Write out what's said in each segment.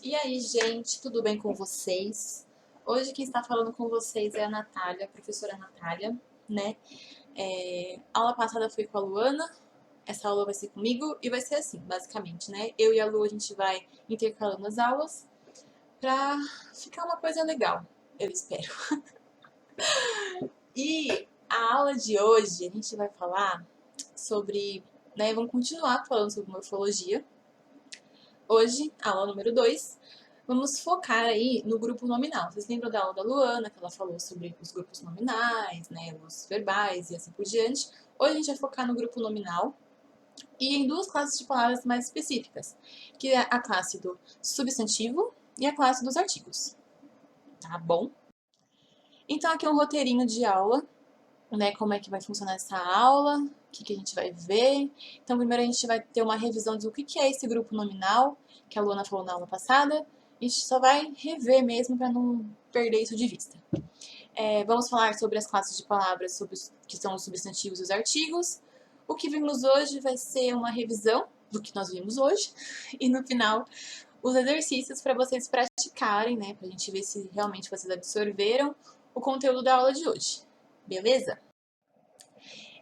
E aí, gente, tudo bem com vocês? Hoje quem está falando com vocês é a Natália, a professora Natália, né? A aula passada foi com a Luana, essa aula vai ser comigo e vai ser assim, basicamente, né? Eu e a Lu, a gente vai intercalando as aulas pra ficar uma coisa legal, eu espero. E a aula de hoje, a gente vai falar sobre, né, vamos continuar falando sobre morfologia. Hoje, aula número 2, vamos focar aí no grupo nominal. Vocês lembram da aula da Luana, que ela falou sobre os grupos nominais, né, os verbais e assim por diante. Hoje a gente vai focar no grupo nominal e em duas classes de palavras mais específicas, que é a classe do substantivo e a classe dos artigos. Tá bom? Então aqui é um roteirinho de aula, né, como é que vai funcionar essa aula, o que a gente vai ver. Então, primeiro a gente vai ter uma revisão do que é esse grupo nominal, que a Luana falou na aula passada. A gente só vai rever mesmo para não perder isso de vista. Vamos falar sobre as classes de palavras, sobre que são os substantivos e os artigos. O que vimos hoje vai ser uma revisão do que nós vimos hoje. E no final, os exercícios para vocês praticarem, né, para a gente ver se realmente vocês absorveram o conteúdo da aula de hoje. Beleza?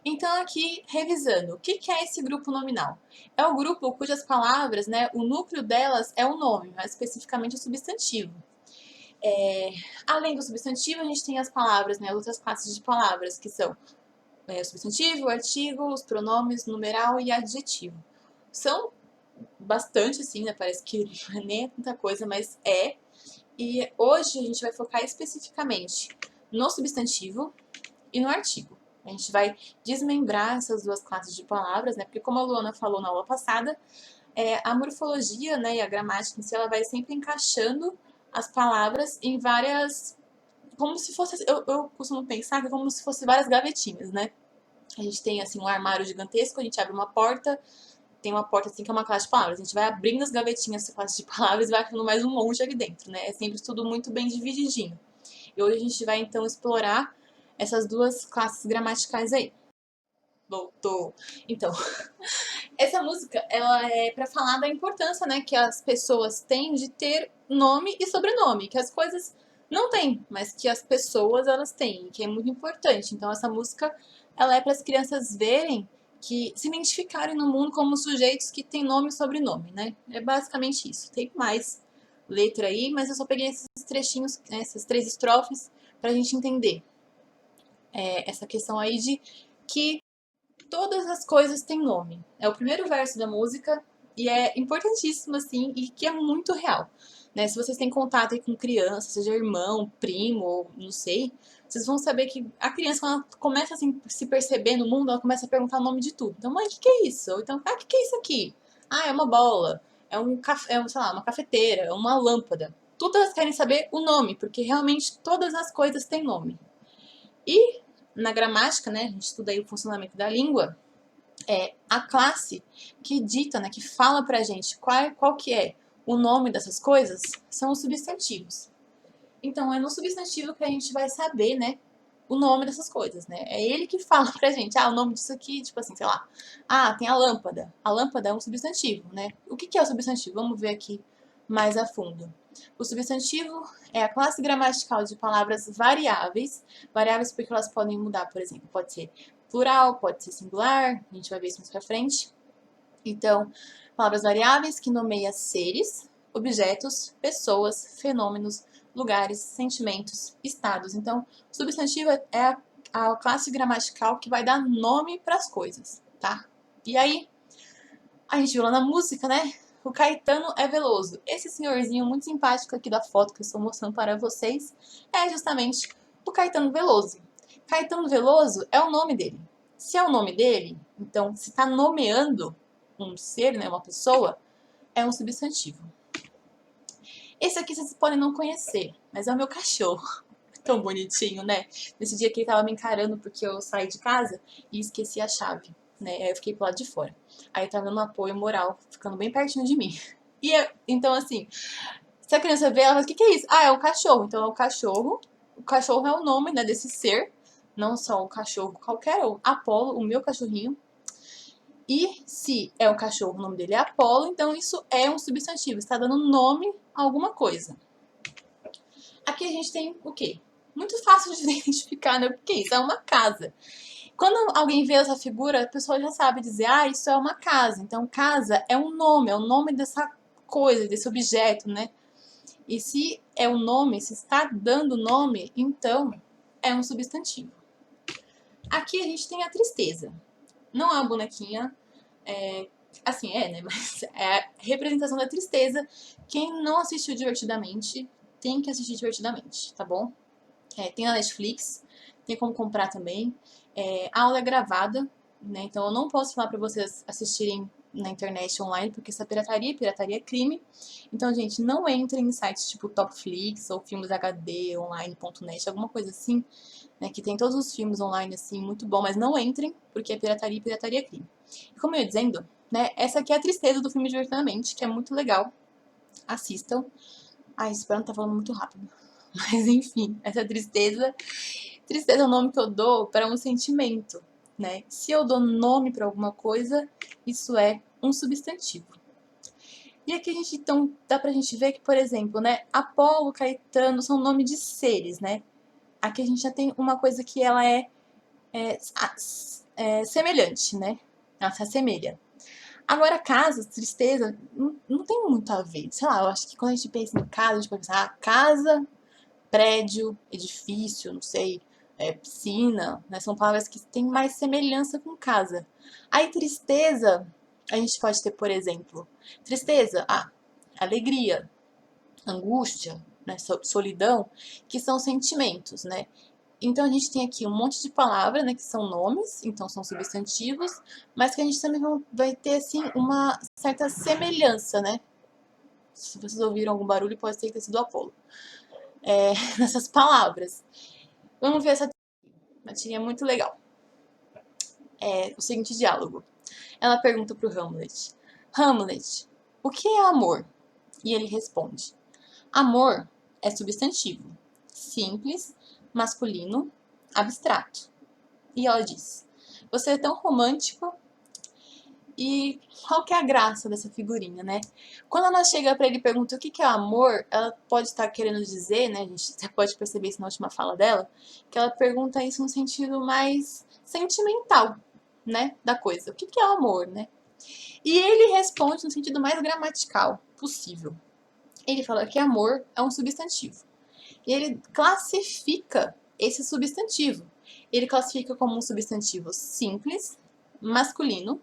Então, aqui, revisando, o que é esse grupo nominal? É o grupo cujas palavras, né, o núcleo delas é o nome, mais especificamente o substantivo. Além do substantivo, a gente tem as palavras, né, outras classes de palavras, que são o substantivo, o artigo, os pronomes, numeral e adjetivo. São bastante, assim, né, parece que não é nem tanta coisa, mas é. E hoje a gente vai focar especificamente no substantivo e no artigo. A gente vai desmembrar essas duas classes de palavras, né? Porque como a Luana falou na aula passada, a morfologia, né, e a gramática em si, ela vai sempre encaixando as palavras em várias... Como se fosse... Eu costumo pensar que é como se fosse várias gavetinhas, né? A gente tem, assim, um armário gigantesco, a gente abre uma porta, tem uma porta, assim, que é uma classe de palavras. A gente vai abrindo as gavetinhas dessa classe de palavras e vai achando mais um monte ali dentro, né? É sempre tudo muito bem divididinho. E hoje a gente vai, então, explorar essas duas classes gramaticais aí. Voltou. Então, essa música, ela é para falar da importância, né, que as pessoas têm de ter nome e sobrenome, que as coisas não têm, mas que as pessoas elas têm, que é muito importante. Então, essa música, ela é para as crianças verem que se identificarem no mundo como sujeitos que têm nome e sobrenome, né? É basicamente isso. Tem mais letra aí, mas eu só peguei esses trechinhos, essas 3 estrofes, para a gente entender essa questão aí de que todas as coisas têm nome. É o primeiro verso da música e é importantíssimo, assim, e que é muito real. Né? Se vocês têm contato aí com criança, seja irmão, primo, ou não sei, vocês vão saber que a criança, quando ela começa assim, a se perceber no mundo, ela começa a perguntar o nome de tudo. Então, mãe, o que é isso? Ou então, o que é isso aqui? Ah, é uma bola, é um café, sei lá, uma cafeteira, é uma lâmpada. Todas elas querem saber o nome, porque realmente todas as coisas têm nome. E na gramática, né, a gente estuda aí o funcionamento da língua, a classe que dita, né, que fala pra gente qual que é o nome dessas coisas, são os substantivos. Então, é no substantivo que a gente vai saber, né, o nome dessas coisas, né? É ele que fala pra gente, o nome disso aqui, tipo assim, sei lá. Tem a lâmpada. A lâmpada é um substantivo, né? O que é o substantivo? Vamos ver aqui mais a fundo. O substantivo é a classe gramatical de palavras variáveis. Variáveis porque elas podem mudar, por exemplo, pode ser plural, pode ser singular, a gente vai ver isso mais pra frente. Então, palavras variáveis que nomeia seres, objetos, pessoas, fenômenos, lugares, sentimentos, estados. Então, o substantivo é a classe gramatical que vai dar nome para as coisas, tá? E aí, a gente viu lá na música, né? O Caetano é Veloso. Esse senhorzinho muito simpático aqui da foto que eu estou mostrando para vocês é justamente o Caetano Veloso. Caetano Veloso é o nome dele. Se é o nome dele, então se está nomeando um ser, né, uma pessoa, é um substantivo. Esse aqui vocês podem não conhecer, mas é o meu cachorro. Tão bonitinho, né? Nesse dia que ele tava me encarando porque eu saí de casa e esqueci a chave, né? Aí eu fiquei pro lado de fora. Aí tava dando um apoio moral, ficando bem pertinho de mim. Então, assim, se a criança vê, ela fala, o que é isso? É um cachorro. Então, é o cachorro. O cachorro é o nome, né, desse ser. Não só o cachorro qualquer, o Apolo, o meu cachorrinho. E se é um cachorro, o nome dele é Apolo, então isso é um substantivo, está dando nome a alguma coisa. Aqui a gente tem o quê? Muito fácil de identificar, né? O que é isso? É uma casa. Quando alguém vê essa figura, a pessoa já sabe dizer, ah, isso é uma casa. Então, casa é o nome dessa coisa, desse objeto, né? E se é um nome, se está dando nome, então é um substantivo. Aqui a gente tem a tristeza. Não é uma bonequinha, assim, né? Mas é a representação da tristeza. Quem não assistiu Divertidamente, tem que assistir Divertidamente, tá bom? Tem na Netflix, tem como comprar também. A aula é gravada, né? Então eu não posso falar para vocês assistirem na internet online, porque isso é pirataria é crime. Então, gente, não entrem em sites tipo Topflix ou filmes HD online.net, alguma coisa assim, né? Que tem todos os filmes online assim, muito bom, mas não entrem, porque é pirataria é crime. E como eu ia dizendo, né? Essa aqui é a tristeza do filme Divertidamente, que é muito legal. Assistam. Ai, espero não estar falando muito rápido. Mas enfim, essa tristeza. Tristeza é o nome que eu dou para um sentimento, né? Se eu dou nome para alguma coisa, isso é um substantivo. E aqui a gente, então, dá pra gente ver que, por exemplo, né? Apolo, Caetano são nomes de seres, né? Aqui a gente já tem uma coisa que ela é semelhante, né? Ela se assemelha. Agora, casa, tristeza, não tem muito a ver. Sei lá, eu acho que quando a gente pensa em casa, a gente pode pensar, casa, prédio, edifício, não sei, piscina, né? São palavras que têm mais semelhança com casa. Aí, tristeza, a gente pode ter, por exemplo, tristeza, alegria, angústia, né? Solidão, que são sentimentos, né? Então, a gente tem aqui um monte de palavras, né, que são nomes, então são substantivos, mas que a gente também vai ter, assim, uma certa semelhança, né? Se vocês ouviram algum barulho, pode ter sido o Apolo. Nessas palavras. Vamos ver essa tirinha muito legal. O seguinte diálogo. Ela pergunta pro Hamlet: Hamlet, o que é amor? E ele responde: amor é substantivo, simples, masculino, abstrato. E ela diz: você é tão romântico. E qual que é a graça dessa figurinha, né? Quando ela chega pra ele e pergunta o que é amor, ela pode estar querendo dizer, né? A gente até pode perceber isso na última fala dela, que ela pergunta isso no sentido mais sentimental, né? Da coisa. O que é amor, né? E ele responde no sentido mais gramatical possível. Ele fala que amor é um substantivo. E ele classifica esse substantivo. Ele classifica como um substantivo simples, masculino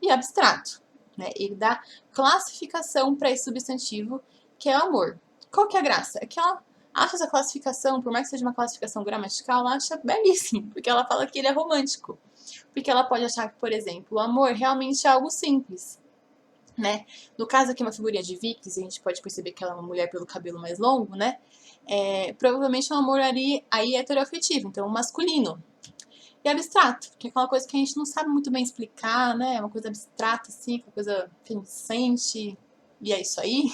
e abstrato, né? Ele dá classificação para esse substantivo que é o amor. Qual que é a graça? É que ela acha essa classificação, por mais que seja uma classificação gramatical, ela acha belíssimo, porque ela fala que ele é romântico. Porque ela pode achar que, por exemplo, o amor realmente é algo simples, né? No caso aqui, uma figurinha de Vicks, a gente pode perceber que ela é uma mulher pelo cabelo mais longo, né? Provavelmente é um amor aí heteroafetivo, então masculino. E abstrato, que é aquela coisa que a gente não sabe muito bem explicar, né? É uma coisa abstrata, assim, uma coisa que a gente sente, e é isso aí.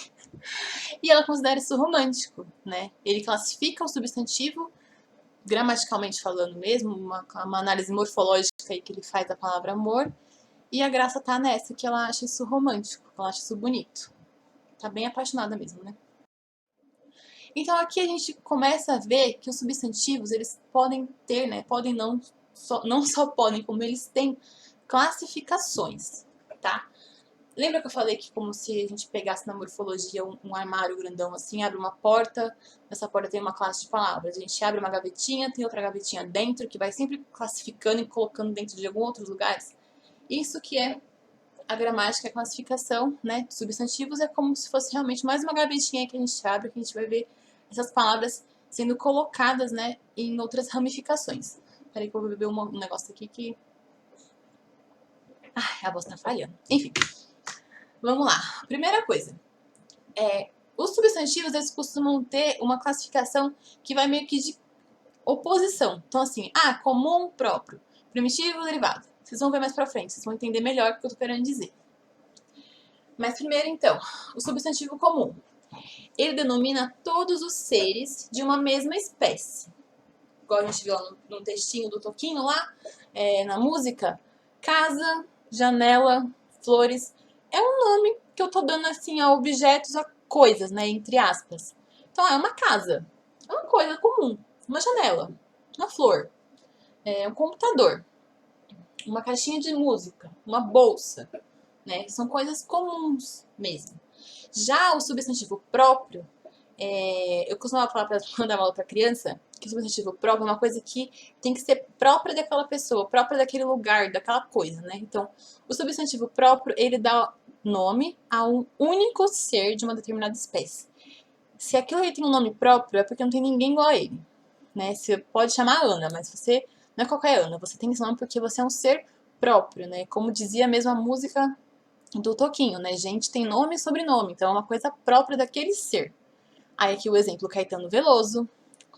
E ela considera isso romântico, né? Ele classifica o substantivo, gramaticalmente falando mesmo, uma análise morfológica aí que ele faz da palavra amor, e a graça tá nessa, que ela acha isso romântico, que ela acha isso bonito. Tá bem apaixonada mesmo, né? Então aqui a gente começa a ver que os substantivos, eles podem ter, né? Podem não só podem, como eles têm classificações, tá? Lembra que eu falei que como se a gente pegasse na morfologia um armário grandão assim, abre uma porta, nessa porta tem uma classe de palavras. A gente abre uma gavetinha, tem outra gavetinha dentro, que vai sempre classificando e colocando dentro de alguns outros lugares. Isso que é a gramática, a classificação, né, de substantivos, é como se fosse realmente mais uma gavetinha que a gente abre, que a gente vai ver essas palavras sendo colocadas, né, em outras ramificações. Peraí que eu vou beber um negócio aqui que... Ai, a voz tá falhando. Enfim, vamos lá. Primeira coisa, os substantivos, eles costumam ter uma classificação que vai meio que de oposição. Então, assim, comum, próprio, primitivo, derivado. Vocês vão ver mais pra frente, vocês vão entender melhor o que eu tô querendo dizer. Mas primeiro, então, o substantivo comum. Ele denomina todos os seres de uma mesma espécie. Igual a gente viu lá no textinho do Toquinho lá, na música. Casa janela, flores. É um nome que eu tô dando assim a objetos, a coisas, né, entre aspas. Então é uma casa, é uma coisa comum, uma janela, uma flor, um computador, uma caixinha de música, uma bolsa, né? São coisas comuns mesmo. Já o substantivo próprio, eu costumava falar para mandar aula para criança que o substantivo próprio é uma coisa que tem que ser própria daquela pessoa, própria daquele lugar, daquela coisa, né? Então, o substantivo próprio, ele dá nome a um único ser de uma determinada espécie. Se aquilo aí tem um nome próprio, é porque não tem ninguém igual a ele, né? Você pode chamar Ana, mas você não é qualquer Ana, você tem esse nome porque você é um ser próprio, né? Como dizia mesmo a música do Toquinho, né? Gente tem nome e sobrenome, então é uma coisa própria daquele ser. Aí aqui o exemplo Caetano Veloso,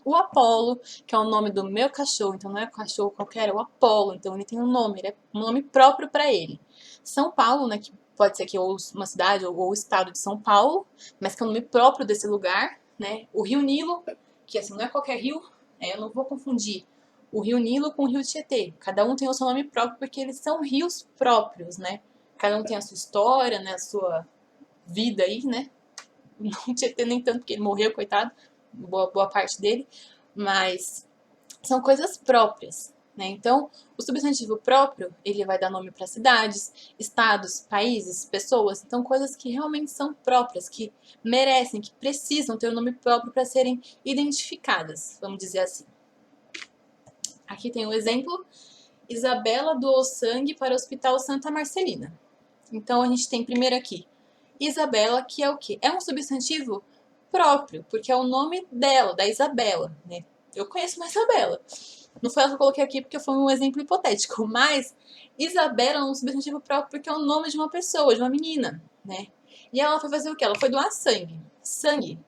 o Apolo, que é o nome do meu cachorro, então não é um cachorro qualquer, é o Apolo, então ele tem um nome, ele é um nome próprio para ele. São Paulo, né, que pode ser que ou uma cidade ou o estado de São Paulo, mas que é o nome próprio desse lugar, né? O Rio Nilo, que assim não é qualquer rio, eu não vou confundir o Rio Nilo com o Rio Tietê. Cada um tem o seu nome próprio porque eles são rios próprios, né? Cada um tem a sua história, né, a sua vida aí, né? Não Tietê nem tanto porque ele morreu, coitado, boa parte dele, mas são coisas próprias, né? Então, o substantivo próprio, ele vai dar nome para cidades, estados, países, pessoas, então coisas que realmente são próprias, que merecem, que precisam ter o um nome próprio para serem identificadas, vamos dizer assim. Aqui tem um exemplo: Isabela doou sangue para o Hospital Santa Marcelina. Então, a gente tem primeiro aqui Isabela, que é o quê? É um substantivo próprio, porque é o nome dela, da Isabela, né? Eu conheço uma Isabela. Não foi ela que eu coloquei aqui porque foi um exemplo hipotético, mas Isabela é um substantivo próprio porque é o nome de uma pessoa, de uma menina, né? E ela foi fazer o quê? Ela foi doar sangue. Sangue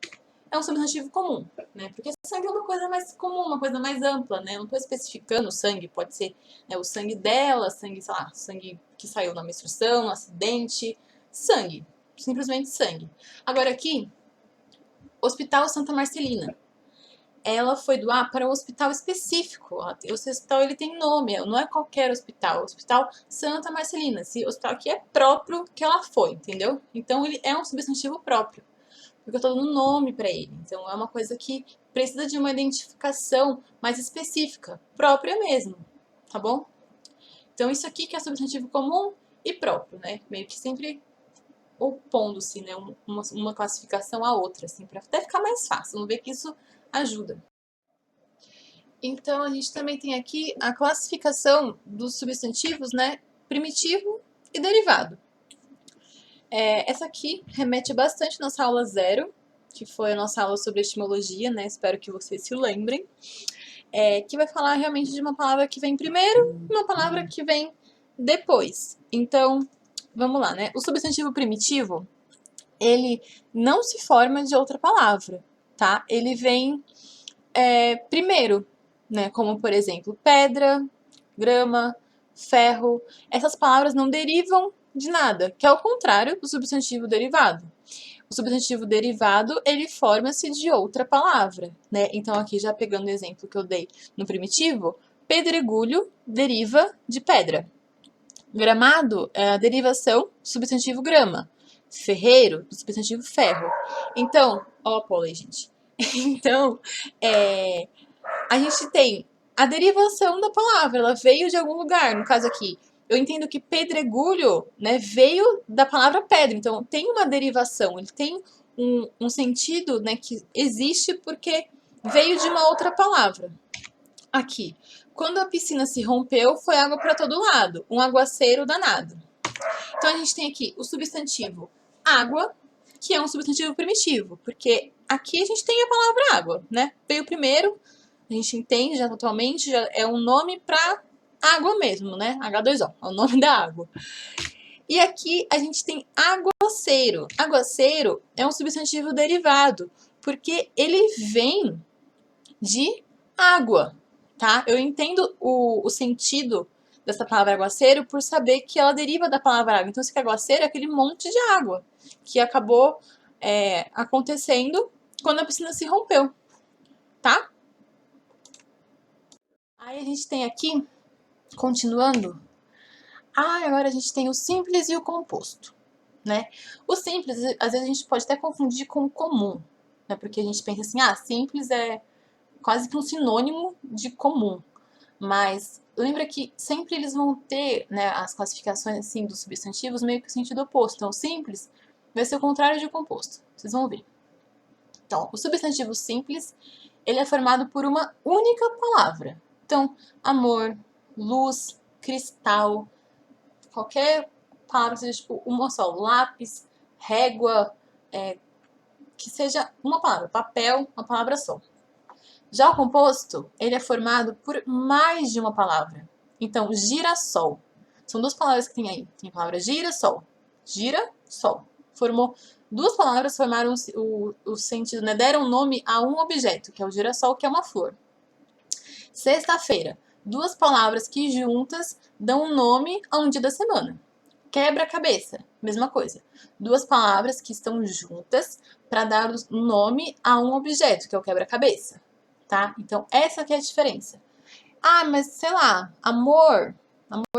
é um substantivo comum, né? Porque sangue é uma coisa mais comum, uma coisa mais ampla, né? Eu não estou especificando o sangue, pode ser, né, o sangue dela, sangue, sei lá, sangue que saiu na menstruação, no acidente, sangue, simplesmente sangue. Agora aqui, Hospital Santa Marcelina. Ela foi doar para um hospital específico. Esse hospital ele tem nome, não é qualquer hospital. Hospital Santa Marcelina. Esse hospital aqui é próprio que ela foi, entendeu? Então ele é um substantivo próprio, porque eu estou dando nome para ele. Então é uma coisa que precisa de uma identificação mais específica, própria mesmo, tá bom? Então isso aqui que é substantivo comum e próprio, né? Meio que sempre opondo-se, né, uma classificação à outra, assim, para até ficar mais fácil. Vamos ver que isso ajuda. Então, a gente também tem aqui a classificação dos substantivos, né, primitivo e derivado. Essa aqui remete bastante à nossa aula 0, que foi a nossa aula sobre etimologia, né, espero que vocês se lembrem, que vai falar realmente de uma palavra que vem primeiro e uma palavra que vem depois. Então, vamos lá, né, o substantivo primitivo, ele não se forma de outra palavra, tá? Ele vem primeiro, né? Como, por exemplo, pedra, grama, ferro. Essas palavras não derivam de nada, que é o contrário do substantivo derivado. O substantivo derivado, ele forma-se de outra palavra, né? Então, aqui já pegando o exemplo que eu dei no primitivo, pedregulho deriva de pedra. Gramado é a derivação do substantivo grama. Ferreiro, do substantivo ferro. Então, ó, Apolo aí, gente. Então, a gente tem a derivação da palavra, ela veio de algum lugar. No caso aqui, eu entendo que pedregulho, né, veio da palavra pedra. Então, tem uma derivação, ele tem um sentido, né, que existe porque veio de uma outra palavra. Aqui, quando a piscina se rompeu, foi água para todo lado, um aguaceiro danado. Então, a gente tem aqui o substantivo água, que é um substantivo primitivo, porque aqui a gente tem a palavra água, né? Veio primeiro, a gente entende já atualmente, já é um nome para água mesmo, né? H2O, é o nome da água. E aqui a gente tem aguaceiro. Aguaceiro é um substantivo derivado, porque ele vem de água, tá? Eu entendo o sentido dessa palavra aguaceiro por saber que ela deriva da palavra água. Então, esse aguaceiro é aquele monte de água que acabou acontecendo quando a piscina se rompeu, tá? Aí a gente tem aqui, continuando, Agora a gente tem o simples e o composto, né? O simples, às vezes a gente pode até confundir com o comum, né? Porque a gente pensa assim, simples é quase que um sinônimo de comum. Mas lembra que sempre eles vão ter, né, as classificações assim dos substantivos meio que o sentido oposto. Então, simples vai ser o contrário de composto. Vocês vão ver. Então, o substantivo simples, ele é formado por uma única palavra. Então, amor, luz, cristal, qualquer palavra que seja tipo uma só, lápis, régua, que seja uma palavra, papel, uma palavra só. Já o composto, ele é formado por mais de uma palavra. Então, girassol. São duas palavras que tem aí. Tem a palavra girassol. Gira-sol. Formou duas palavras, formaram o sentido, né? Deram nome a um objeto, que é o girassol, que é uma flor. Sexta-feira. Duas palavras que juntas dão nome a um dia da semana. Quebra-cabeça, mesma coisa. Duas palavras que estão juntas para dar nome a um objeto, que é o quebra-cabeça. Tá? Então, essa aqui é a diferença. Mas sei lá, amor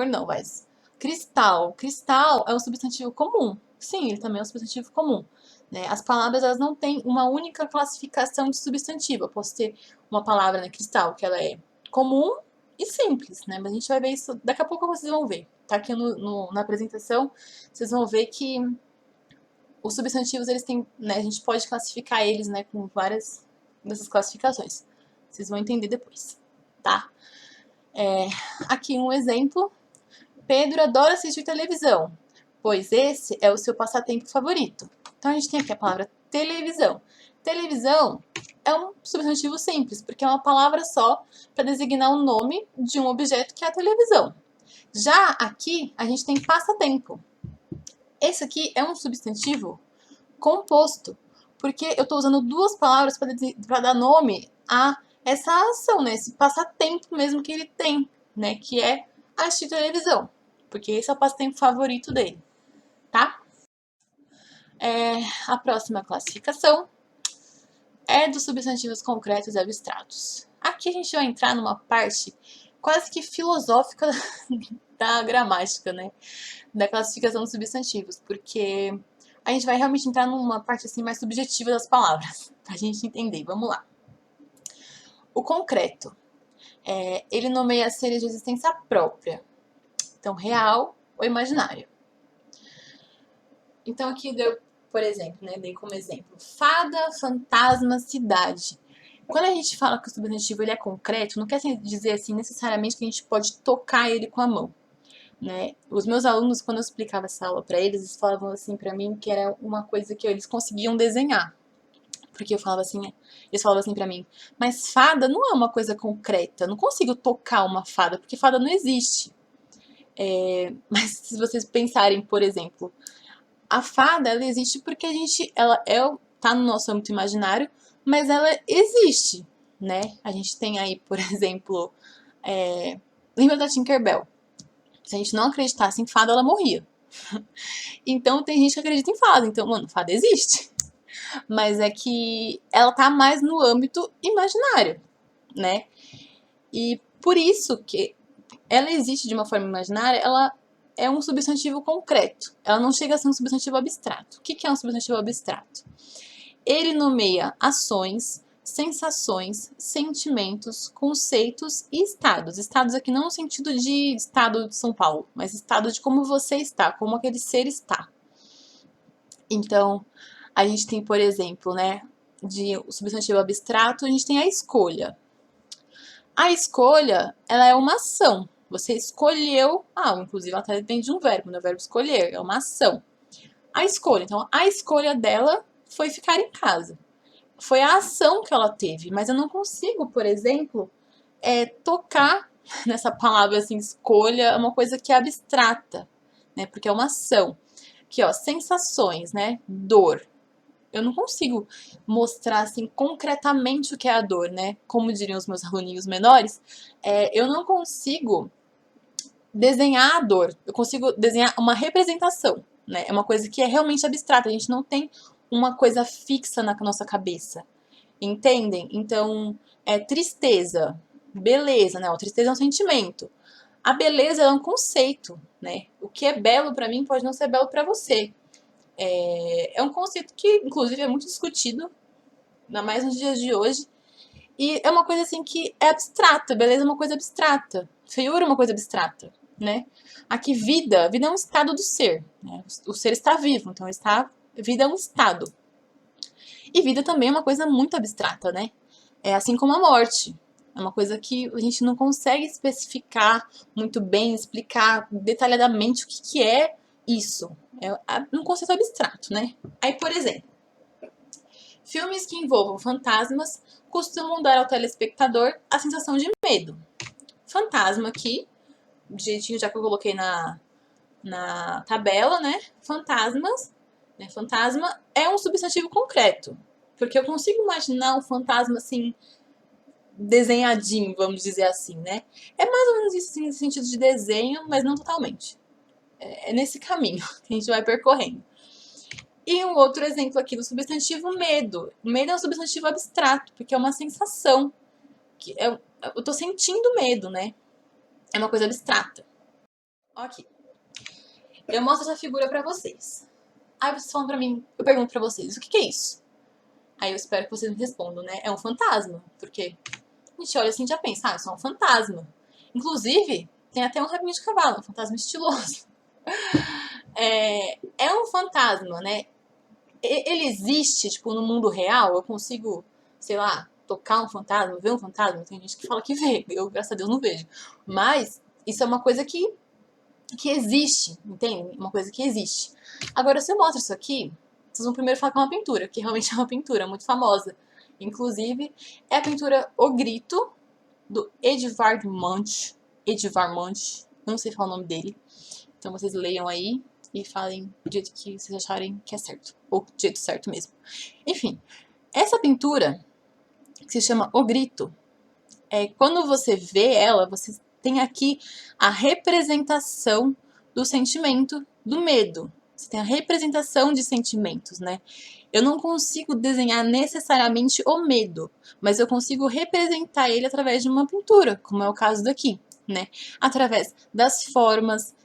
não, mas cristal. Cristal é um substantivo comum. Sim, ele também é um substantivo comum. Né? As palavras, elas não têm uma única classificação de substantivo. Eu posso ter uma palavra, né, cristal, que ela é comum e simples, né? Mas a gente vai ver isso, daqui a pouco vocês vão ver. Tá aqui na apresentação, vocês vão ver que os substantivos, eles têm, né, a gente pode classificar eles, né, com várias dessas classificações. Vocês vão entender depois, tá? Aqui um exemplo. Pedro adora assistir televisão, pois esse é o seu passatempo favorito. Então, a gente tem aqui a palavra televisão. Televisão é um substantivo simples, porque é uma palavra só para designar o nome de um objeto que é a televisão. Já aqui, a gente tem passatempo. Esse aqui é um substantivo composto, porque eu estou usando duas palavras para dar nome a essa ação, né? Esse passatempo mesmo que ele tem, né? Que é assistir televisão, porque esse é o passatempo favorito dele, tá? A próxima classificação é dos substantivos concretos e abstratos. Aqui a gente vai entrar numa parte quase que filosófica da gramática, né? Da classificação dos substantivos, porque a gente vai realmente entrar numa parte assim mais subjetiva das palavras, pra gente entender. Vamos lá. O concreto, ele nomeia seres de existência própria. Então, real ou imaginário. Então, aqui deu, por exemplo, né, dei como exemplo, fada, fantasma, cidade. Quando a gente fala que o substantivo ele é concreto, não quer dizer assim necessariamente que a gente pode tocar ele com a mão. Né? Os meus alunos, quando eu explicava essa aula para eles, eles falavam assim para mim que era uma coisa que eles conseguiam desenhar. Porque eu falava assim, eles falavam assim para mim, mas fada não é uma coisa concreta, eu não consigo tocar uma fada, porque fada não existe. Mas se vocês pensarem, por exemplo, a fada, ela existe porque ela tá no nosso âmbito imaginário, mas ela existe, né? A gente tem aí, por exemplo, lembra da Tinkerbell? Se a gente não acreditasse em fada, ela morria. Então tem gente que acredita em fada. Então, mano, fada existe. Mas é que ela tá mais no âmbito imaginário, né? E por isso que ela existe de uma forma imaginária, ela é um substantivo concreto. Ela não chega a ser um substantivo abstrato. O que é um substantivo abstrato? Ele nomeia ações, sensações, sentimentos, conceitos e estados. Estados aqui não no sentido de estado de São Paulo, mas estado de como você está, como aquele ser está. Então, a gente tem, por exemplo, né, de o substantivo abstrato, a gente tem a escolha. A escolha, ela é uma ação. Você escolheu, inclusive ela depende de um verbo, né? O verbo escolher, é uma ação. A escolha, então, a escolha dela foi ficar em casa. Foi a ação que ela teve, mas eu não consigo, por exemplo, tocar nessa palavra assim, escolha, é uma coisa que é abstrata, né? Porque é uma ação. Aqui, ó, sensações, né? Dor. Eu não consigo mostrar assim concretamente o que é a dor, né? Como diriam os meus aluninhos menores, eu não consigo desenhar a dor. Eu consigo desenhar uma representação, né? É uma coisa que é realmente abstrata. A gente não tem uma coisa fixa na nossa cabeça. Entendem? Então, tristeza. Beleza, né? Tristeza é um sentimento. A beleza é um conceito, né? O que é belo para mim pode não ser belo para você. É um conceito que, inclusive, é muito discutido, ainda mais nos dias de hoje. E é uma coisa assim que é abstrata, beleza é uma coisa abstrata, feiura é uma coisa abstrata, né? Aqui vida é um estado do ser, né? O ser está vivo, então vida é um estado. E vida também é uma coisa muito abstrata, né? É assim como a morte. É uma coisa que a gente não consegue especificar muito bem, explicar detalhadamente o que é isso. É um conceito abstrato, né? Aí, por exemplo, filmes que envolvam fantasmas costumam dar ao telespectador a sensação de medo. Fantasma aqui, do jeitinho já que eu coloquei na tabela, né? Fantasma é um substantivo concreto. Porque eu consigo imaginar um fantasma assim, desenhadinho, vamos dizer assim, né? É mais ou menos isso assim, nesse sentido de desenho, mas não totalmente. É nesse caminho que a gente vai percorrendo. E um outro exemplo aqui do substantivo medo. Medo é um substantivo abstrato, porque é uma sensação. Eu tô sentindo medo, né? É uma coisa abstrata. Ok. Eu mostro essa figura pra vocês. Aí vocês falam pra mim, eu pergunto pra vocês, o que é isso? Aí eu espero que vocês me respondam, né? É um fantasma, porque a gente olha assim e já pensa, isso é um fantasma. Inclusive, tem até um rabinho de cavalo, um fantasma estiloso. É um fantasma, né? Ele existe, tipo, no mundo real? Eu consigo, sei lá, tocar um fantasma, ver um fantasma? Tem gente que fala que vê, eu, graças a Deus, não vejo. Mas isso é uma coisa que existe, entende? Uma coisa que existe. Agora, se eu mostro isso aqui, vocês vão primeiro falar que é uma pintura, que realmente é uma pintura muito famosa. Inclusive, é a pintura O Grito, do Edvard Munch. Edvard Munch, não sei falar o nome dele. Então vocês leiam aí e falem do jeito que vocês acharem que é certo. Ou do jeito certo mesmo. Enfim, essa pintura, que se chama O Grito, quando você vê ela, você tem aqui a representação do sentimento do medo. Você tem a representação de sentimentos, né? Eu não consigo desenhar necessariamente o medo, mas eu consigo representar ele através de uma pintura, como é o caso daqui, né? Através das formas,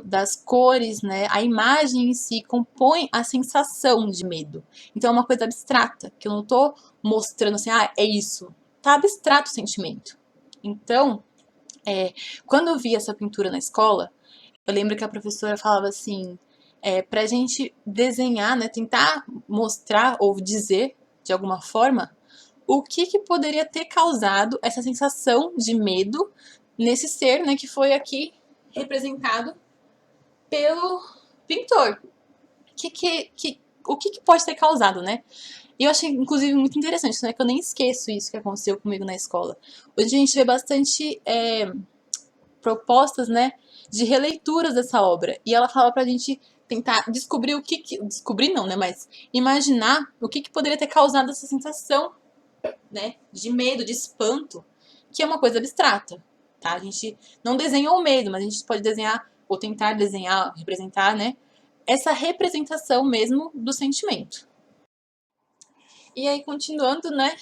das cores, né? A imagem em si compõe a sensação de medo. Então é uma coisa abstrata, que eu não tô mostrando assim, é isso. Tá abstrato o sentimento. Então, quando eu vi essa pintura na escola, eu lembro que a professora falava assim, pra gente desenhar, né, tentar mostrar ou dizer, de alguma forma, o que poderia ter causado essa sensação de medo nesse ser, né, que foi aqui representado pelo pintor. O que pode ter causado, né? E eu achei, inclusive, muito interessante, né, que eu nem esqueço isso que aconteceu comigo na escola. Hoje a gente vê bastante propostas, né, de releituras dessa obra. E ela fala pra gente tentar descobrir descobrir não, né, mas imaginar o que poderia ter causado essa sensação, né, de medo, de espanto, que é uma coisa abstrata, tá? A gente não desenhou o medo, mas a gente pode desenhar, ou tentar desenhar, representar, né, essa representação mesmo do sentimento. E aí, continuando, né,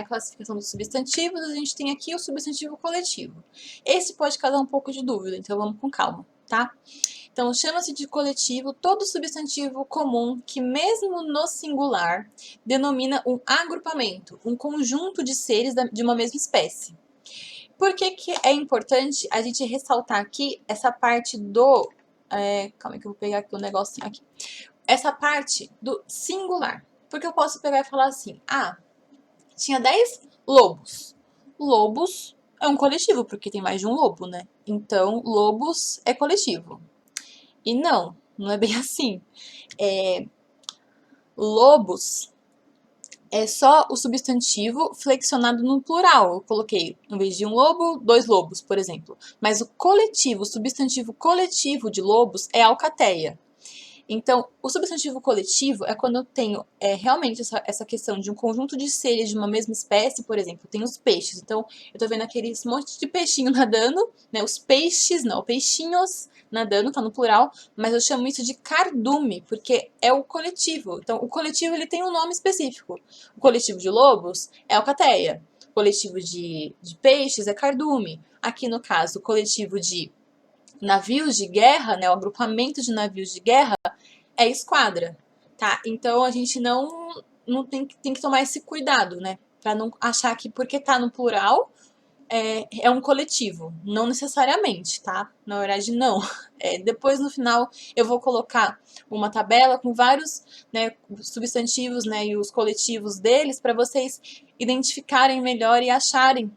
a classificação dos substantivos, a gente tem aqui o substantivo coletivo. Esse pode causar um pouco de dúvida, então vamos com calma, tá? Então, chama-se de coletivo todo substantivo comum que, mesmo no singular, denomina um agrupamento, um conjunto de seres de uma mesma espécie. Por que é importante a gente ressaltar aqui essa parte do... calma aí que eu vou pegar aqui o negocinho aqui. Essa parte do singular. Porque eu posso pegar e falar assim, tinha 10 lobos. Lobos é um coletivo, porque tem mais de um lobo, né? Então, lobos é coletivo. E não é bem assim. Lobos é só o substantivo flexionado no plural. Eu coloquei, em vez de um lobo, 2 lobos, por exemplo. Mas o substantivo coletivo de lobos é alcateia. Então, o substantivo coletivo é quando eu tenho realmente essa questão de um conjunto de seres de uma mesma espécie, por exemplo, tem os peixes. Então, eu tô vendo aqueles monte de peixinho nadando, né? Os peixes, não, peixinhos nadando, tá no plural, mas eu chamo isso de cardume, porque é o coletivo. Então, o coletivo, ele tem um nome específico. O coletivo de lobos é alcateia. O coletivo de peixes é cardume. aqui no caso, o coletivo de navios de guerra, né, o agrupamento de navios de guerra é esquadra, tá? Então a gente não tem que tomar esse cuidado, né? Pra não achar que porque tá no plural é um coletivo. Não necessariamente, tá? Na verdade, não. Depois, no final, eu vou colocar uma tabela com vários, né, substantivos, né, e os coletivos deles para vocês identificarem melhor e acharem,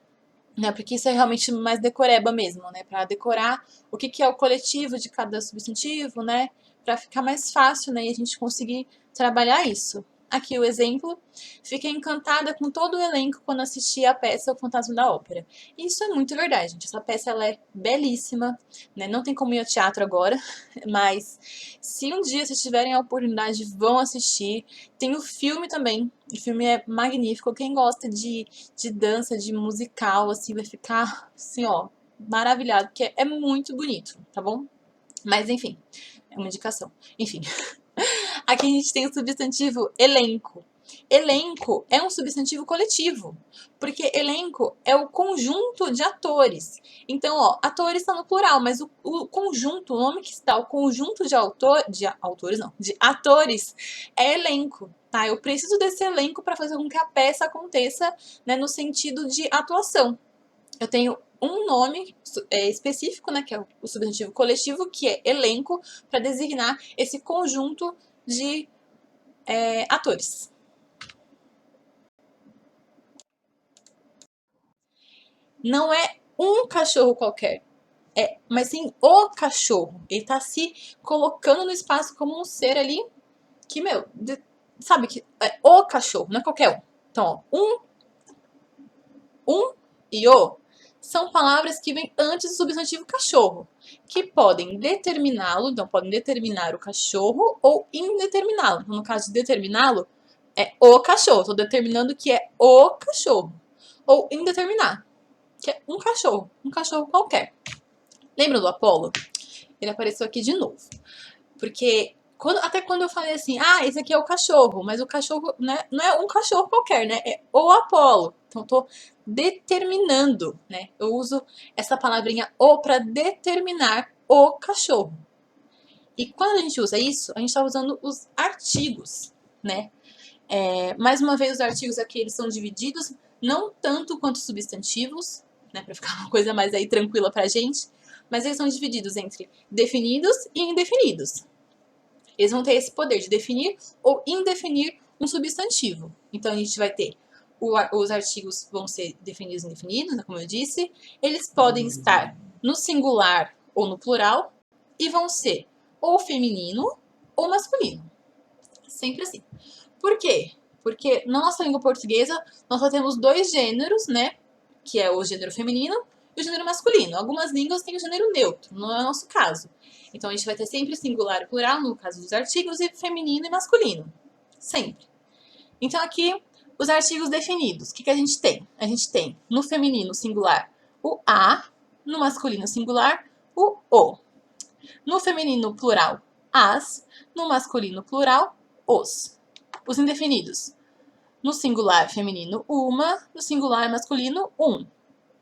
né? Porque isso é realmente mais decoreba mesmo, né? Para decorar o que é o coletivo de cada substantivo, né? Para ficar mais fácil, né? E a gente conseguir trabalhar isso. Aqui o exemplo. Fiquei encantada com todo o elenco quando assisti a peça O Fantasma da Ópera. E isso é muito verdade, gente. Essa peça ela é belíssima, né? Não tem como ir ao teatro agora, mas se um dia vocês tiverem a oportunidade, vão assistir. Tem o filme também. O filme é magnífico. Quem gosta de dança, de musical, assim, vai ficar, assim, ó, maravilhado, porque é muito bonito, tá bom? Mas, enfim, é uma indicação. Enfim, aqui a gente tem o substantivo elenco. Elenco é um substantivo coletivo, porque elenco é o conjunto de atores. Então, ó, atores está no plural, mas o conjunto, o nome que está, o conjunto de atores é elenco, tá? Eu preciso desse elenco para fazer com que a peça aconteça, né, no sentido de atuação. Eu tenho um nome específico, né, que é o substantivo coletivo, que é elenco, para designar esse conjunto de atores. Não é um cachorro qualquer, mas sim o cachorro. Ele tá se colocando no espaço como um ser ali que, meu, sabe que é o cachorro, não é qualquer um. Então, ó, um e o são palavras que vêm antes do substantivo cachorro, que podem determiná-lo, então podem determinar o cachorro ou indeterminá-lo. Então, no caso de determiná-lo, é o cachorro. Estou determinando que é o cachorro. Ou indeterminar, que é um cachorro qualquer. Lembra do Apolo? Ele apareceu aqui de novo. Porque até quando eu falei assim, esse aqui é o cachorro, mas o cachorro, né, não é um cachorro qualquer, né? É o Apolo. Então, eu tô determinando, né? Eu uso essa palavrinha o para determinar o cachorro. E quando a gente usa isso, a gente está usando os artigos, né? Mais uma vez, os artigos aqui eles são divididos, não tanto quanto os substantivos, né? Para ficar uma coisa mais aí tranquila pra gente, mas eles são divididos entre definidos e indefinidos. Eles vão ter esse poder de definir ou indefinir um substantivo. Então, a gente vai ter os artigos vão ser definidos e indefinidos, né, como eu disse. Eles podem estar no singular ou no plural e vão ser ou feminino ou masculino. Sempre assim. Por quê? Porque na nossa língua portuguesa nós só temos dois gêneros, né? Que é o gênero feminino e o gênero masculino. Algumas línguas têm o gênero neutro, não é o nosso caso. Então a gente vai ter sempre singular e plural no caso dos artigos e feminino e masculino. Sempre. Então aqui os artigos definidos. O que a gente tem? A gente tem no feminino singular o a, no masculino singular o o. No feminino plural, as, no masculino plural, os. Os indefinidos. No singular feminino, uma, no singular masculino, um.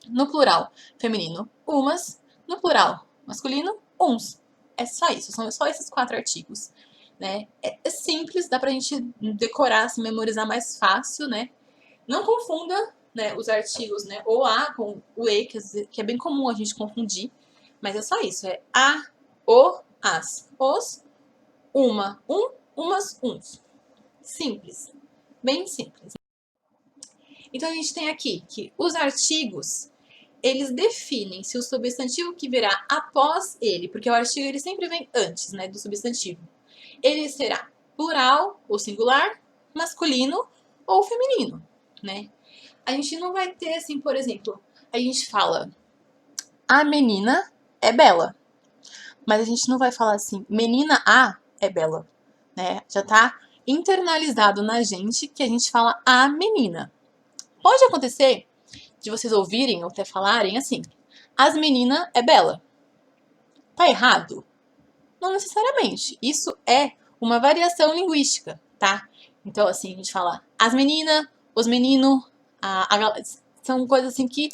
No plural feminino, umas, no plural masculino, uns. É só isso, são só esses 4 artigos. Né? É simples, dá pra gente decorar, se memorizar mais fácil, né? Não confunda, né, os artigos, né, o a com o e, que é bem comum a gente confundir, mas é só isso, é a, o, as, os, uma, um, umas, uns. Simples, bem simples. Então a gente tem aqui que os artigos, eles definem se o substantivo que virá após ele, porque o artigo ele sempre vem antes, né, do substantivo, ele será plural ou singular, masculino ou feminino, né? A gente não vai ter assim, por exemplo, a gente fala a menina é bela, mas a gente não vai falar assim, menina A é bela, né? Já tá internalizado na gente que a gente fala a menina. Pode acontecer de vocês ouvirem ou até falarem assim, as meninas é bela. Tá errado? Não necessariamente. Isso é uma variação linguística, tá? Então, assim, a gente fala as meninas, os meninos, são coisas assim que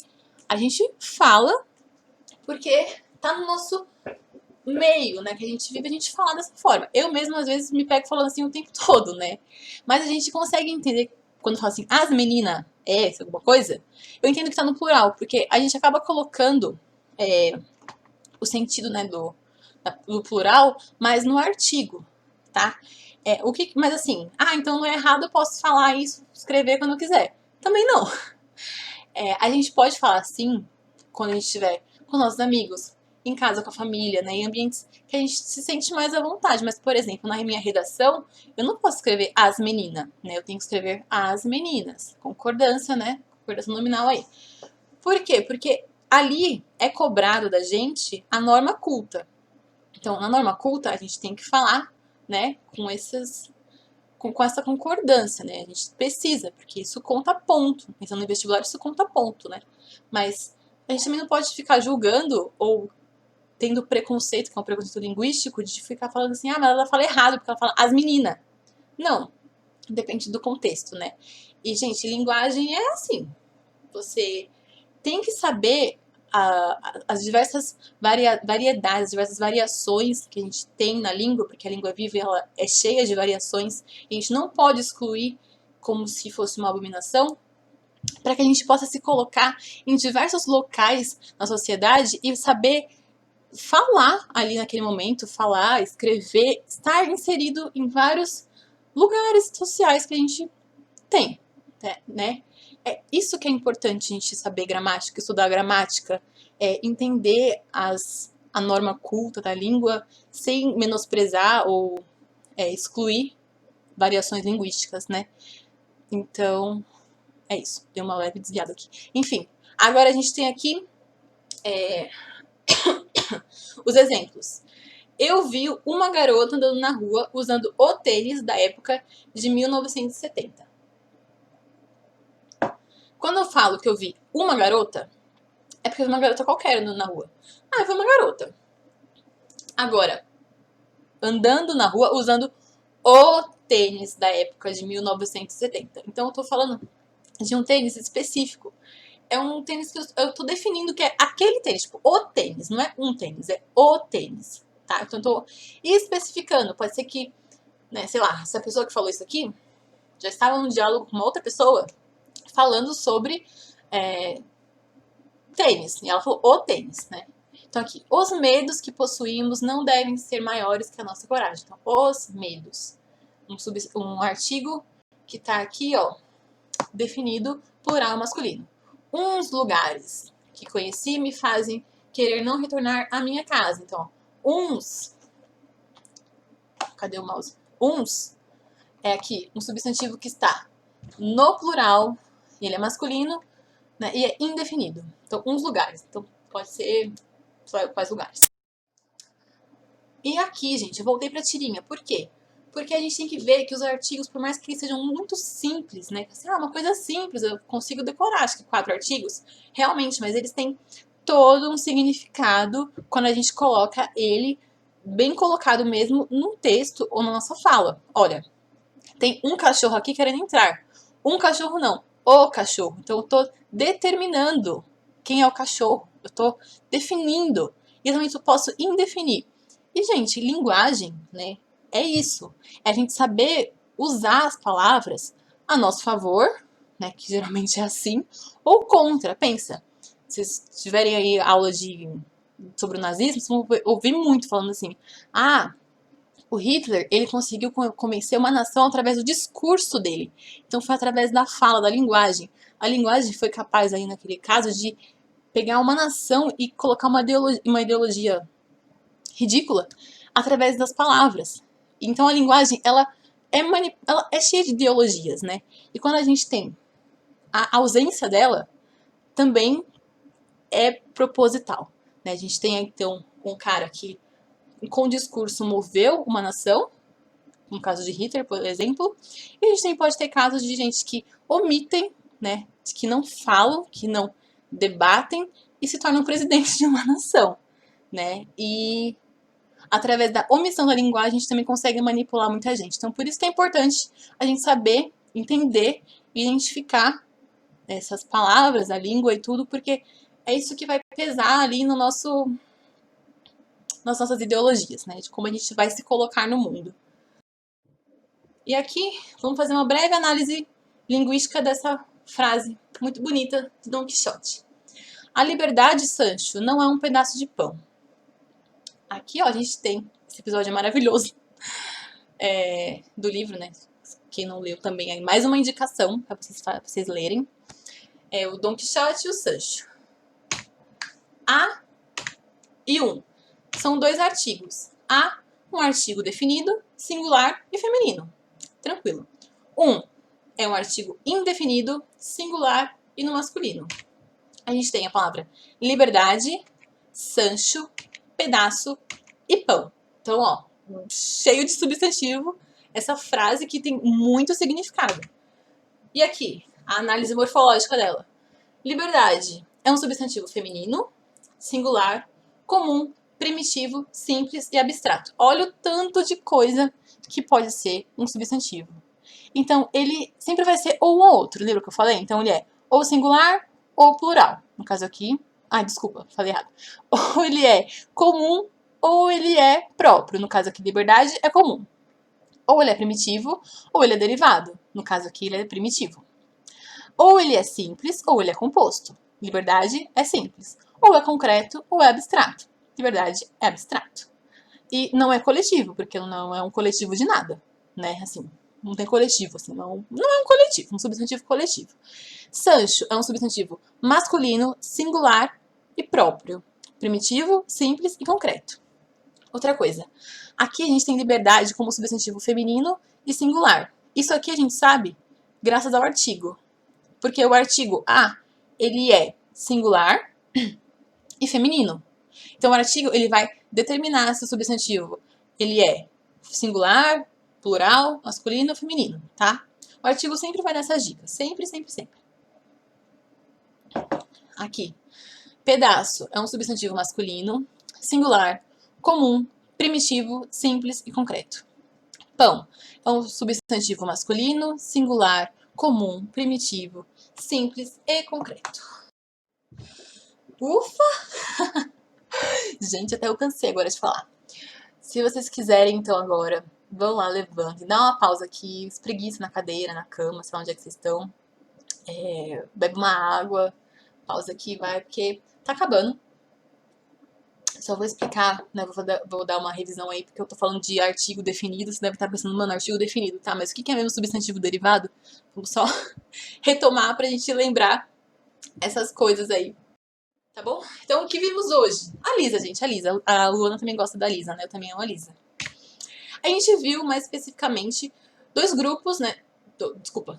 a gente fala, porque tá no nosso meio, né, que a gente vive, a gente fala dessa forma. Eu mesma, às vezes, me pego falando assim o tempo todo, né? Mas a gente consegue entender, quando fala assim, as meninas, alguma coisa, eu entendo que tá no plural, porque a gente acaba colocando o sentido, né, do plural, mas no artigo, tá? Mas assim, então não é errado, eu posso falar isso, escrever quando eu quiser. Também não. A gente pode falar assim, quando a gente estiver com nossos amigos, em casa com a família, né, em ambientes que a gente se sente mais à vontade. Mas, por exemplo, na minha redação, eu não posso escrever as meninas, né? Eu tenho que escrever as meninas. Concordância, né? Concordância nominal aí. Por quê? Porque ali é cobrado da gente a norma culta. Então, na norma culta, a gente tem que falar, né, com essa concordância, né? A gente precisa, porque isso conta ponto. Então, no vestibular, isso conta ponto, né? Mas a gente também não pode ficar julgando ou tendo preconceito, que é um preconceito linguístico, de ficar falando assim, mas ela fala errado, porque ela fala as meninas. Não, depende do contexto, né? E, gente, linguagem é assim. Você tem que saber as diversas variedades, as diversas variações que a gente tem na língua, porque a língua viva ela é cheia de variações, e a gente não pode excluir como se fosse uma abominação, para que a gente possa se colocar em diversos locais na sociedade e saber falar ali naquele momento, falar, escrever, estar inserido em vários lugares sociais que a gente tem, né? É isso que é importante a gente saber gramática, estudar gramática, entender a norma culta da língua sem menosprezar ou excluir variações linguísticas, né? Então, é isso. Deu uma leve desviada aqui. Enfim, agora a gente tem aqui os exemplos. Eu vi uma garota andando na rua usando o tênis da época de 1970. Quando eu falo que eu vi uma garota, é porque eu vi uma garota qualquer andando na rua. Eu vi uma garota. Agora, andando na rua usando o tênis da época de 1970. Então eu tô falando de um tênis específico. É um tênis que eu tô definindo que é aquele tênis, tipo, o tênis, não é um tênis, é o tênis, tá? Então eu tô especificando, pode ser que, né, sei lá, se a pessoa que falou isso aqui já estava num diálogo com uma outra pessoa falando sobre tênis, e ela falou o tênis, né? Então aqui, os medos que possuímos não devem ser maiores que a nossa coragem. Então, os medos. Um artigo que tá aqui, ó, definido plural masculino. Uns lugares que conheci me fazem querer não retornar à minha casa. Então, uns. Cadê o mouse? Uns é aqui um substantivo que está no plural, ele é masculino, né, e é indefinido. Então, uns lugares. Então, pode ser quais lugares. E aqui, gente, eu voltei pra tirinha. Por quê? Porque a gente tem que ver que os artigos, por mais que eles sejam muito simples, né? Assim, uma coisa simples, eu consigo decorar, acho que 4 artigos, realmente, mas eles têm todo um significado quando a gente coloca ele bem colocado mesmo num texto ou na nossa fala. Olha, tem um cachorro aqui querendo entrar. Um cachorro não, o cachorro. Então eu tô determinando quem é o cachorro. Eu tô definindo. E também eu posso indefinir. E, gente, linguagem, né? É isso. É a gente saber usar as palavras a nosso favor, né? Que geralmente é assim, ou contra. Pensa, se vocês tiverem aí aula sobre o nazismo, vocês vão ouvir muito falando assim: o Hitler, ele conseguiu convencer uma nação através do discurso dele. Então foi através da fala, da linguagem. A linguagem foi capaz aí naquele caso de pegar uma nação e colocar uma ideologia ridícula através das palavras. Então a linguagem, ela é cheia de ideologias, né? E quando a gente tem a ausência dela, também é proposital, né? A gente tem então um cara que com discurso moveu uma nação, no caso de Hitler, por exemplo, e a gente também pode ter casos de gente que omitem, né, que não falam, que não debatem e se tornam presidentes de uma nação, né? E através da omissão da linguagem a gente também consegue manipular muita gente. Então por isso que é importante a gente saber, entender e identificar essas palavras, a língua e tudo, porque é isso que vai pesar ali no nas nossas ideologias, né? De como a gente vai se colocar no mundo. E aqui, vamos fazer uma breve análise linguística dessa frase muito bonita de Dom Quixote. A liberdade, Sancho, não é um pedaço de pão. Aqui, ó, a gente tem esse episódio maravilhoso do livro, né? Quem não leu também, aí mais uma indicação para vocês lerem. É o Dom Quixote e o Sancho. A e um são dois artigos. A, um artigo definido, singular e feminino. Tranquilo. Um é um artigo indefinido, singular e no masculino. A gente tem a palavra liberdade, Sancho, pedaço e pão. Então, ó, cheio de substantivo, essa frase que tem muito significado. E aqui, a análise morfológica dela. Liberdade é um substantivo feminino, singular, comum, primitivo, simples e abstrato. Olha o tanto de coisa que pode ser um substantivo. Então, ele sempre vai ser ou um ou outro, lembra que eu falei? Então, ele é ou singular ou plural. No caso aqui... Ai, desculpa, falei errado. Ou ele é comum ou ele é próprio. No caso aqui, liberdade é comum. Ou ele é primitivo ou ele é derivado. No caso aqui, ele é primitivo. Ou ele é simples ou ele é composto. Liberdade é simples. Ou é concreto ou é abstrato. Liberdade é abstrato. E não é coletivo, porque não é um coletivo de nada, né? Assim, não tem coletivo, assim, não é um coletivo, um substantivo coletivo. Sancho é um substantivo masculino, singular e próprio. Primitivo, simples e concreto. Outra coisa, aqui a gente tem liberdade como substantivo feminino e singular. Isso aqui a gente sabe graças ao artigo. Porque o artigo a, ele é singular e feminino. Então, o artigo, ele vai determinar se o substantivo, ele é singular, plural, masculino ou feminino, tá? O artigo sempre vai dar essas dicas. Sempre, sempre, sempre. Aqui. Pedaço é um substantivo masculino, singular, comum, primitivo, simples e concreto. Pão é um substantivo masculino, singular, comum, primitivo, simples e concreto. Ufa! Gente, até eu cansei agora de falar. Se vocês quiserem, então, agora, vão lá, levantem, dá uma pausa aqui, espreguiça na cadeira, na cama, sei lá onde é que vocês estão. Bebe uma água, pausa aqui, vai, porque tá acabando. Só vou explicar, né, vou dar uma revisão aí, porque eu tô falando de artigo definido, você deve estar pensando, mano, artigo definido, tá, mas o que é mesmo substantivo derivado? Vamos só retomar pra gente lembrar essas coisas aí. Tá bom? Então, o que vimos hoje? A Lisa, gente, a Lisa. A Luana também gosta da Lisa, né? Eu também amo a Lisa. A gente viu, mais especificamente, dois grupos, né?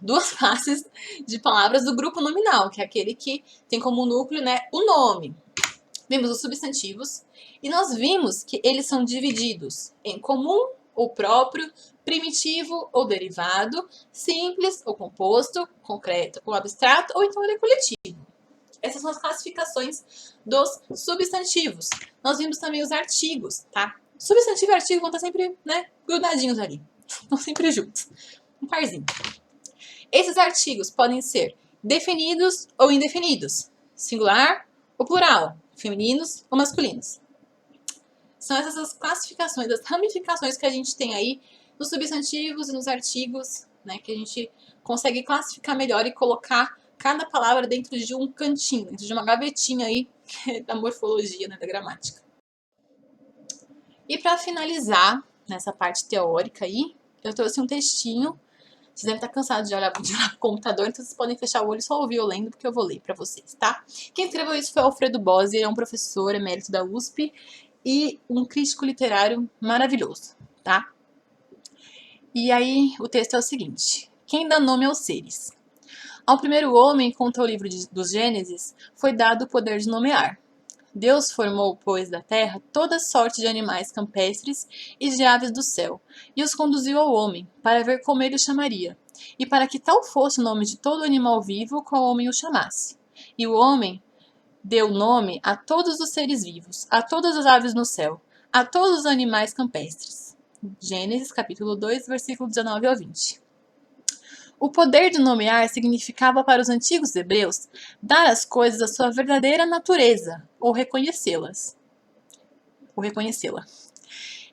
Duas classes de palavras do grupo nominal, que é aquele que tem como núcleo, né, o nome. Vimos os substantivos e nós vimos que eles são divididos em comum ou próprio, primitivo ou derivado, simples ou composto, concreto ou abstrato, ou então ele é coletivo. Essas são as classificações dos substantivos. Nós vimos também os artigos, tá? Substantivo e artigo vão estar sempre, né, grudadinhos ali. Estão sempre juntos. Um parzinho. Esses artigos podem ser definidos ou indefinidos. Singular ou plural. Femininos ou masculinos. São essas as classificações, as ramificações que a gente tem aí nos substantivos e nos artigos, né, que a gente consegue classificar melhor e colocar cada palavra dentro de um cantinho, dentro de uma gavetinha aí da morfologia, né, da gramática. E para finalizar nessa parte teórica aí, eu trouxe um textinho. Vocês devem estar cansados de olhar pro computador, então vocês podem fechar o olho e só ouvir eu lendo, porque eu vou ler para vocês, tá? Quem escreveu isso foi Alfredo Bozzi, ele é um professor emérito da USP e um crítico literário maravilhoso, tá? E aí o texto é o seguinte: quem dá nome aos seres? Ao primeiro homem, conta o livro dos Gênesis, foi dado o poder de nomear. Deus formou, pois, da terra toda sorte de animais campestres e de aves do céu, e os conduziu ao homem, para ver como ele o chamaria, e para que tal fosse o nome de todo animal vivo, qual o homem o chamasse. E o homem deu nome a todos os seres vivos, a todas as aves no céu, a todos os animais campestres. Gênesis, capítulo 2, versículo 19 ao 20. O poder de nomear significava para os antigos hebreus dar às coisas a sua verdadeira natureza, ou reconhecê-las. Ou reconhecê-la.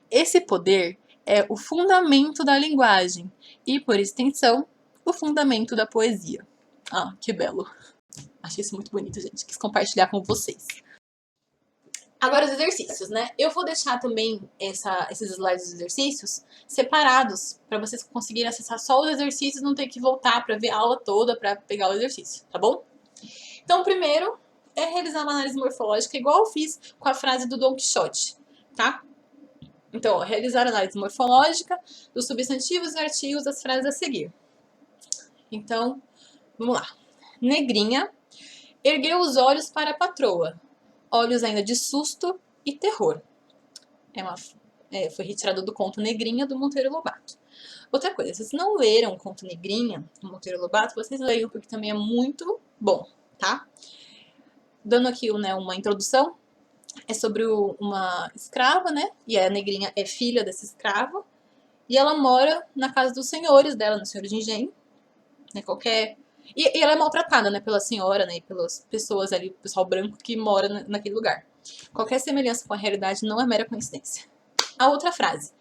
Esse poder é o fundamento da linguagem e, por extensão, o fundamento da poesia. Ah, que belo. Achei isso muito bonito, gente. Quis compartilhar com vocês. Agora os exercícios, né? Eu vou deixar também esses slides dos exercícios separados para vocês conseguirem acessar só os exercícios e não ter que voltar para ver a aula toda para pegar o exercício, tá bom? Então, o primeiro é realizar uma análise morfológica igual eu fiz com a frase do Dom Quixote, tá? Então, ó, realizar a análise morfológica dos substantivos e artigos das frases a seguir. Então, vamos lá. Negrinha ergueu os olhos para a patroa, olhos ainda de susto e terror. Foi retirado do conto Negrinha, do Monteiro Lobato. Outra coisa, se vocês não leram o conto Negrinha, do Monteiro Lobato, vocês leiam, porque também é muito bom, tá? Dando aqui, né, uma introdução, é sobre uma escrava, né? E a Negrinha é filha dessa escrava. E ela mora na casa dos senhores dela, no senhor de engenho, né? E ela é maltratada, né, pela senhora, né, e pelas pessoas ali, o pessoal branco que mora naquele lugar. Qualquer semelhança com a realidade não é mera coincidência. A outra frase.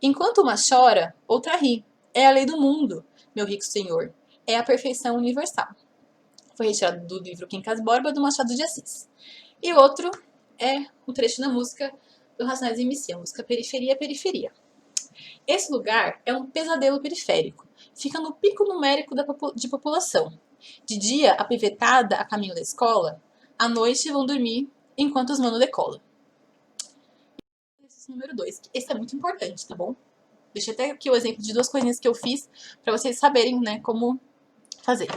Enquanto uma chora, outra ri. É a lei do mundo, meu rico senhor. É a perfeição universal. Foi retirado do livro Quincas Borba, do Machado de Assis. E outro é um trecho da música do Racionais MC, a música Periferia, Periferia. Esse lugar é um pesadelo periférico. Fica no pico numérico de população. De dia, a pivetada a caminho da escola. À noite, vão dormir enquanto os mano decolam. Exercício número 2. Esse é muito importante, tá bom? Deixa até aqui o exemplo de 2 coisinhas que eu fiz para vocês saberem, né, como fazer.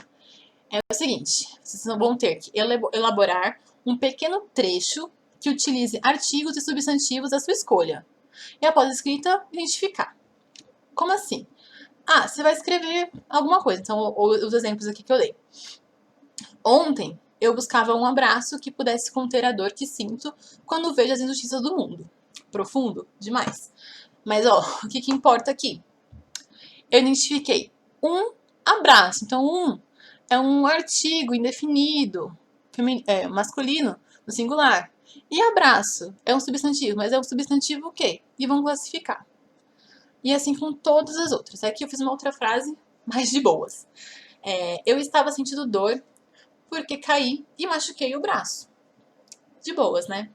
É o seguinte, vocês vão ter que elaborar um pequeno trecho que utilize artigos e substantivos à sua escolha. E após a escrita, identificar. Como assim? Ah, você vai escrever alguma coisa. Então, os exemplos aqui que eu dei. Ontem, eu buscava um abraço que pudesse conter a dor que sinto quando vejo as injustiças do mundo. Profundo? Demais. Mas, ó, o que importa aqui? Eu identifiquei um abraço. Então, é um artigo indefinido, masculino, no singular. E abraço é um substantivo, mas é um substantivo o quê? E vamos classificar. E assim com todas as outras. Aqui eu fiz uma outra frase mais de boas. Eu estava sentindo dor porque caí e machuquei o braço. De boas, né?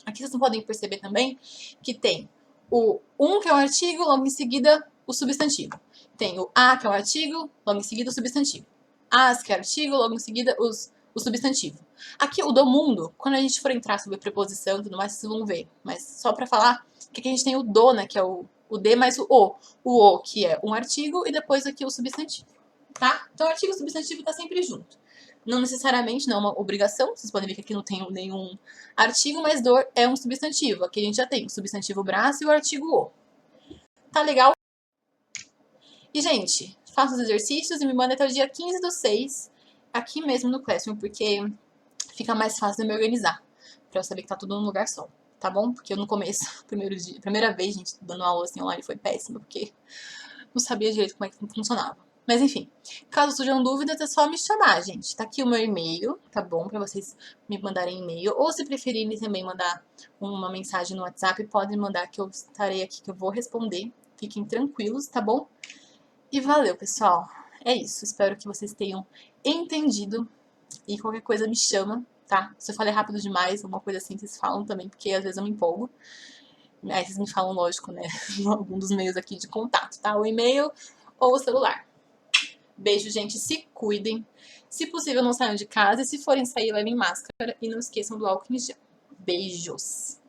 Aqui vocês não podem perceber também que tem o que é o artigo, logo em seguida o substantivo. Tem o a, que é o artigo, logo em seguida o substantivo. As, que é o artigo, logo em seguida o substantivo. Aqui o do mundo, quando a gente for entrar sobre preposição e tudo mais, vocês vão ver. Mas só pra falar que aqui a gente tem o do, né, que é o D mais o O. O, que é um artigo, e depois aqui o substantivo. Tá? Então, o artigo e o substantivo tá sempre junto. Não necessariamente, não é uma obrigação. Vocês podem ver que aqui não tem nenhum artigo, mas dor é um substantivo. Aqui a gente já tem o substantivo braço e o artigo o. Tá legal? E, gente, faça os exercícios e me manda até o dia 15/6, aqui mesmo no Classroom, porque fica mais fácil de me organizar, pra eu saber que tá tudo num lugar só, tá bom? Porque eu no começo, primeira vez, gente, dando aula assim online foi péssima, porque não sabia direito como é que funcionava. Mas enfim, caso surjam dúvidas, é só me chamar, gente. Tá aqui o meu e-mail, tá bom? Pra vocês me mandarem e-mail. Ou se preferirem também mandar uma mensagem no WhatsApp, podem mandar que eu estarei aqui, que eu vou responder. Fiquem tranquilos, tá bom? E valeu, pessoal. É isso. Espero que vocês tenham entendido. E qualquer coisa me chama, tá? Se eu falei rápido demais, alguma coisa assim, vocês falam também, porque às vezes eu me empolgo. Aí vocês me falam, lógico, né? Algum dos meios aqui de contato, tá? O e-mail ou o celular. Beijo, gente. Se cuidem. Se possível, não saiam de casa. E se forem sair, levem máscara. E não esqueçam do álcool em gel. Beijos.